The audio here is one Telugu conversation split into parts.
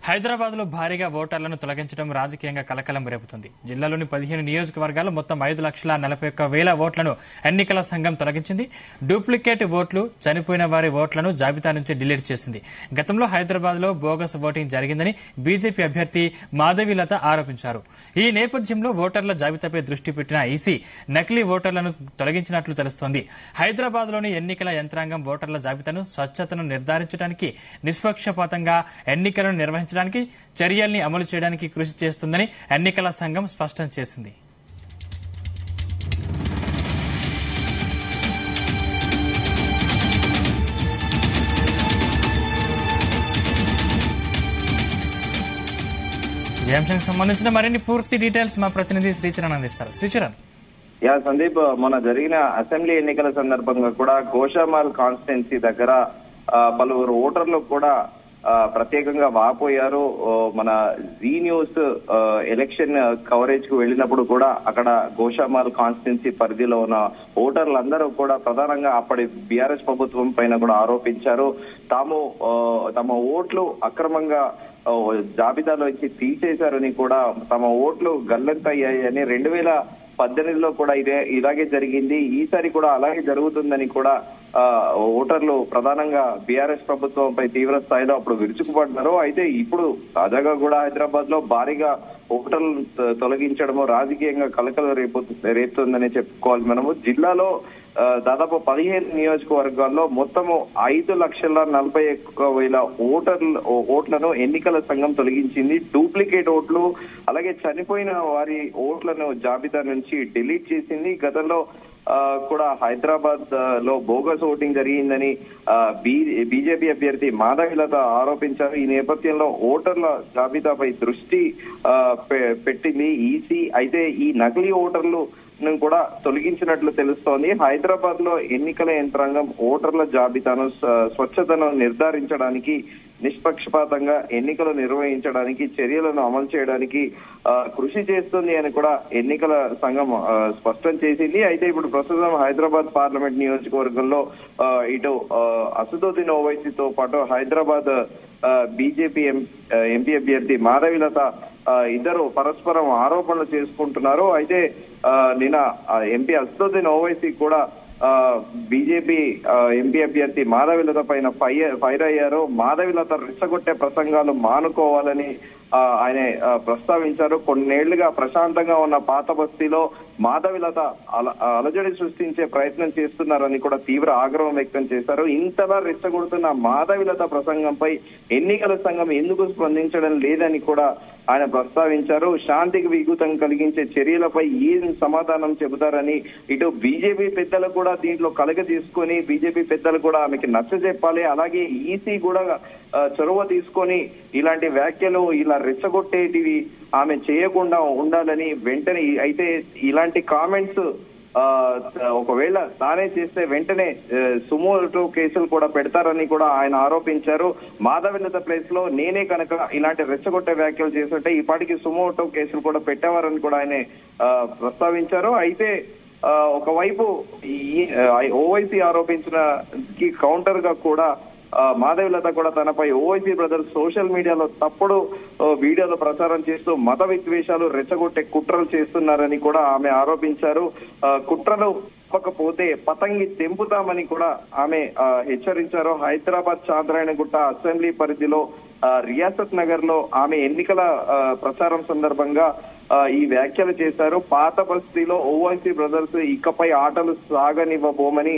హైదరాబాద్ లో భారీగా ఓటర్లను తొలగించడం రాజకీయంగా కలకలం రేపుతుంది. జిల్లాలోని 15 నియోజకవర్గాల్లో మొత్తం 5,41,000 ఓట్లను ఎన్నికల సంఘం తొలగించింది. డూప్లికేట్ ఓట్లు, చనిపోయిన వారి ఓట్లను జాబితా నుంచి డిలీట్ చేసింది. గతంలో హైదరాబాద్ లో బోగస్ ఓటింగ్ జరిగిందని బీజేపీ అభ్యర్థి మాధవీలత ఆరోపించారు. ఈ నేపథ్యంలో ఓటర్ల జాబితాపై దృష్టి పెట్టిన ఈసీ నకిలీ ఓటర్లను తొలగించినట్లు తెలుస్తోంది. హైదరాబాద్ లోని ఎన్నికల యంత్రాంగం ఓటర్ల జాబితాను స్వచ్ఛతను నిర్ధారించడానికి, నిష్పక్షపాతంగా ఎన్నికలను నిర్వహించడానికి, చర్యల్ని అమలు చేయడానికి కృషి చేస్తుందని ఎన్నికల సంఘం స్పష్టం చేసింది. ఈ అంశానికి సంబంధించిన మరిన్ని పూర్తి డీటెయిల్స్ మా ప్రతినిధి శ్రీచరణ్ అందిస్తారు. శ్రీచరణ్. సందీప్, మన జరిగిన అసెంబ్లీ ఎన్నికల సందర్భంగా కూడా గోషామాల్ కాన్స్టిట్యున్సీ దగ్గర పలువురు ఓటర్లు కూడా ప్రత్యేకంగా వాపోయారు. మన జీ న్యూస్ ఎలక్షన్ కవరేజ్ కు వెళ్ళినప్పుడు కూడా అక్కడ గోషామాల్ కాన్స్టిట్యున్సీ పరిధిలో ఉన్న ఓటర్లందరూ కూడా ప్రధానంగా అప్పటి బీఆర్ఎస్ ప్రభుత్వం పైన కూడా ఆరోపించారు. తమ ఓట్లు అక్రమంగా జాబితాలోంచి తీసేశారని కూడా, తమ ఓట్లు గల్లంతయ్యాయని 2018లో కూడా ఇలాగే జరిగింది, ఈసారి కూడా అలాగే జరుగుతుందని కూడా ఓటర్లు ప్రధానంగా బీఆర్ఎస్ ప్రభుత్వంపై తీవ్ర స్థాయిలో అప్పుడు విరుచుకుపడ్డారు. అయితే ఇప్పుడు తాజాగా కూడా హైదరాబాద్ లో భారీగా ఓటర్లు తొలగించడము రాజకీయంగా కలకలం రేపుతుందని చెప్పుకోవాలి. మనము జిల్లాలో దాదాపు 15 నియోజకవర్గాల్లో మొత్తము 5,41,000 ఓట్లను ఎన్నికల సంఘం తొలగించింది. డూప్లికేట్ ఓట్లు, అలాగే చనిపోయిన వారి ఓట్లను జాబితా నుంచి డిలీట్ చేసింది. గతంలో కూడా హైదరాబాద్ లో బోగస్ ఓటింగ్ జరిగిందని బీజేపీ అభ్యర్థి మాధవీలత ఆరోపించారు. ఈ నేపథ్యంలో ఓటర్ల జాబితాపై దృష్టి పెట్టింది ఈసీ. అయితే ఈ నకిలీ ఓటర్లు కూడా తొలగించినట్లు తెలుస్తోంది. హైదరాబాద్ లో ఎన్నికల యంత్రాంగం ఓటర్ల జాబితాను స్వచ్ఛతను నిర్ధారించడానికి, నిష్పక్షపాతంగా ఎన్నికలు నిర్వహించడానికి, చర్యలను అమలు చేయడానికి కృషి చేస్తుంది అని కూడా ఎన్నికల సంఘం స్పష్టం చేసింది. అయితే ఇప్పుడు ప్రస్తుతం హైదరాబాద్ పార్లమెంట్ నియోజకవర్గంలో ఇటు అసదుద్దీన్ ఓవైసీతో పాటు హైదరాబాద్ బీజేపీ ఎంపీ అభ్యర్థి మాధవీలత ఇద్దరు పరస్పరం ఆరోపణలు చేసుకుంటున్నారు. అయితే నిన్న ఎంపీ అసదుద్దీన్ ఓవైసీ కూడా బీజేపీ ఎంపీ అభ్యర్థి మాధవీలత పైన ఫైర్ అయ్యారు. మాధవీలత రెచ్చగొట్టే ప్రసంగాలు మానుకోవాలని ఆయన ప్రస్తావించారు. కొన్నేళ్లుగా ప్రశాంతంగా ఉన్న పాత బస్తీలో మాధవీలత అలజడి సృష్టించే ప్రయత్నం చేస్తున్నారని కూడా తీవ్ర ఆగ్రహం వ్యక్తం చేశారు. ఇంతలా రెచ్చగొడుతున్న మాధవీలత ప్రసంగంపై ఎన్నికల సంఘం ఎందుకు స్పందించడం లేదని కూడా ఆయన ప్రస్తావించారు. శాంతికి విఘాతం కలిగించే చర్యలపై ఏం సమాధానం చెబుతారని ఇటు బీజేపీ పెద్దలు కూడా దీంట్లో కలగ తీసుకొని, బీజేపీ పెద్దలు కూడా ఆమెకి నచ్చ చెప్పాలి, అలాగే ఈసీ కూడా చొరవ తీసుకొని ఇలాంటి వ్యాఖ్యలు, ఇలా రెచ్చగొట్టేటివి ఆమె చేయకుండా ఉండాలని వెంటనే, అయితే ఇలాంటి కామెంట్స్ ఒకవేళ తానే చేస్తే వెంటనే సుమోటో కేసులు కూడా పెడతారని కూడా ఆయన ఆరోపించారు. మాధవీలత ప్లేస్ లో నేనే కనుక ఇలాంటి రెచ్చగొట్టే వ్యాఖ్యలు చేస్తుంటే ఈపాటికి సుమోటో కేసులు కూడా పెట్టేవారని కూడా ఆయన ప్రస్తావించారు. అయితే ఒకవైపు ఓవైసీ ఆరోపించిన కౌంటర్ గా కూడా మాధవీలత కూడా తనపై ఓవైసీ బ్రదర్స్ సోషల్ మీడియాలో తప్పుడు వీడియోలు ప్రచారం చేస్తూ మత విద్వేషాలు రెచ్చగొట్టే కుట్రలు చేస్తున్నారని కూడా ఆమె ఆరోపించారు. కుట్రలు తప్పకపోతే పతంగి తెంపుతామని కూడా ఆమె హెచ్చరించారు. హైదరాబాద్ చాంద్రాయణగుట్ట అసెంబ్లీ పరిధిలో రియాసత్ నగర్ లో ఆమె ఎన్నికల ప్రచారం సందర్భంగా ఈ వ్యాఖ్యలు చేశారు. పాత బస్తీలో ఓవైసీ బ్రదర్స్ ఇకపై ఆటలు సాగనివ్వబోమని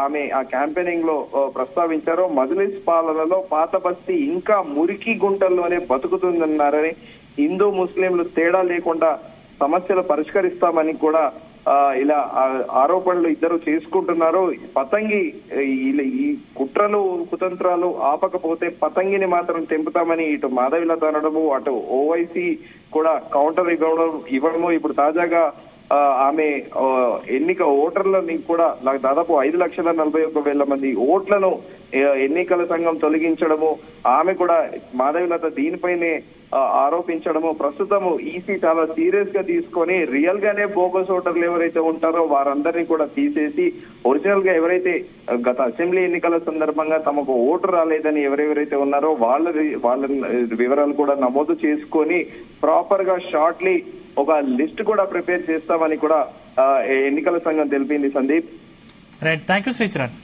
ఆమె ఆ క్యాంపెయినింగ్ లో ప్రస్తావించారు. మజ్లిస్ పాలనలో పాత బస్తీ ఇంకా మురికి గుంటల్లోనే బతుకుతుందన్నారని, హిందూ ముస్లింలు తేడా లేకుండా సమస్యలు పరిష్కరిస్తామని కూడా ఇలా ఆరోపణలు ఇద్దరు చేసుకుంటున్నారు. పతంగి ఈ కుట్రలు కుతంత్రాలు ఆపకపోతే పతంగిని మాత్రం తెంపుతామని ఇటు మాధవీలత అనడము, అటు ఓవైసీ కూడా కౌంటర్ ఇవ్వడము, ఇప్పుడు తాజాగా ఆమె ఎన్నిక ఓటర్లని కూడా దాదాపు 5,41,000 మంది ఓట్లను ఎన్నికల సంఘం తొలగించడము, ఆమె కూడా మాధవిలత దీనిపైనే ఆరోపించడము ప్రస్తుతము ఈసీ చాలా సీరియస్ గా తీసుకొని రియల్ గానే బోగస్ ఓటర్లు ఎవరైతే ఉంటారో వారందరినీ కూడా తీసేసి ఒరిజినల్ గా ఎవరైతే గత అసెంబ్లీ ఎన్నికల సందర్భంగా తమకు ఓటు రాలేదని ఎవరెవరైతే ఉన్నారో వాళ్ళ వివరాలు కూడా నమోదు చేసుకొని ప్రాపర్ గా షార్ట్లీ ఒక లిస్ట్ కూడా ప్రిపేర్ చేస్తామని కూడా ఎన్నికల సంఘం తెలిపింది. Sandeep, right, thank you Sricharan.